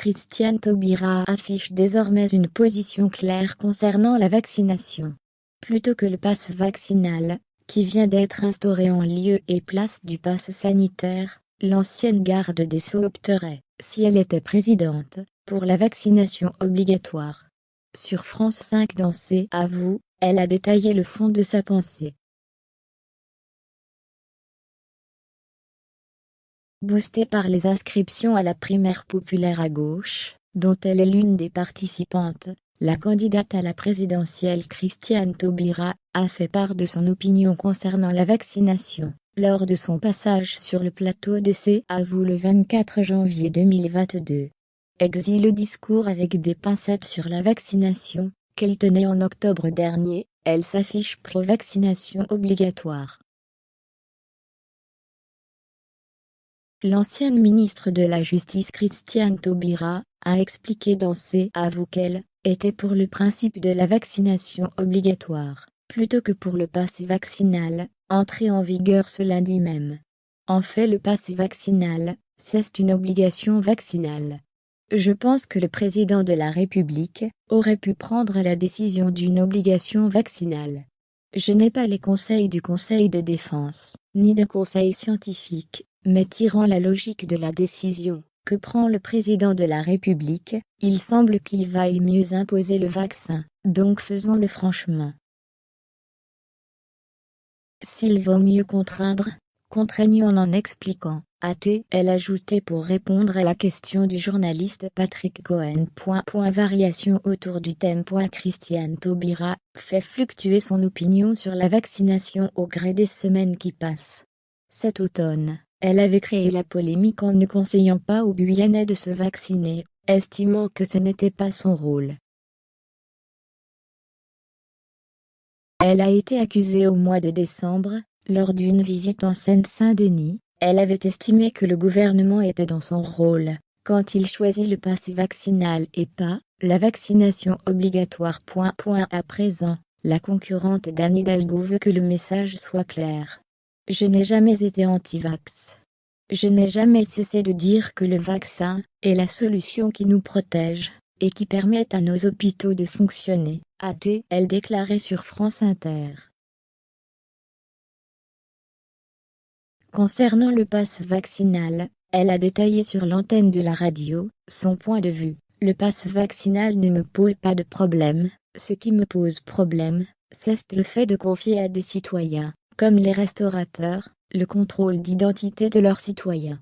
Christiane Taubira affiche désormais une position claire concernant la vaccination. Plutôt que le pass vaccinal, qui vient d'être instauré en lieu et place du pass sanitaire, l'ancienne garde des Sceaux opterait, si elle était présidente, pour la vaccination obligatoire. Sur France 5 dans C'est à vous, elle a détaillé le fond de sa pensée. Boostée par les inscriptions à la primaire populaire à gauche, dont elle est l'une des participantes, la candidate à la présidentielle Christiane Taubira a fait part de son opinion concernant la vaccination, lors de son passage sur le plateau de C'est à vous le 24 janvier 2022. Exile le discours avec des pincettes sur la vaccination, qu'elle tenait en octobre dernier, elle s'affiche pro-vaccination obligatoire. L'ancienne ministre de la Justice Christiane Taubira a expliqué dans C'est à vous qu'elle était pour le principe de la vaccination obligatoire, plutôt que pour le pass vaccinal, entré en vigueur ce lundi même. En fait, le pass vaccinal, c'est une obligation vaccinale. Je pense que le président de la République aurait pu prendre la décision d'une obligation vaccinale. Je n'ai pas les conseils du Conseil de défense, ni d'un conseil scientifique, mais tirant la logique de la décision que prend le président de la République, il semble qu'il vaille mieux imposer le vaccin, donc faisons-le franchement. S'il vaut mieux contraindre, contraignons en expliquant, a-t-elle ajouté pour répondre à la question du journaliste Patrick Cohen. Variation autour du thème. Christiane Taubira fait fluctuer son opinion sur la vaccination au gré des semaines qui passent. Cet automne, elle avait créé la polémique en ne conseillant pas aux Guyanais de se vacciner, estimant que ce n'était pas son rôle. Elle a été accusée au mois de décembre, lors d'une visite en Seine-Saint-Denis. Elle avait estimé que le gouvernement était dans son rôle, quand il choisit le pass vaccinal et pas la vaccination obligatoire. À présent, la concurrente d'Anne Hidalgo veut que le message soit clair. Je n'ai jamais été anti-vax. Je n'ai jamais cessé de dire que le vaccin est la solution qui nous protège et qui permet à nos hôpitaux de fonctionner, a-t-elle déclaré sur France Inter. Concernant le pass vaccinal, elle a détaillé sur l'antenne de la radio son point de vue. Le pass vaccinal ne me pose pas de problème, ce qui me pose problème, c'est le fait de confier à des citoyens, comme les restaurateurs, le contrôle d'identité de leurs citoyens.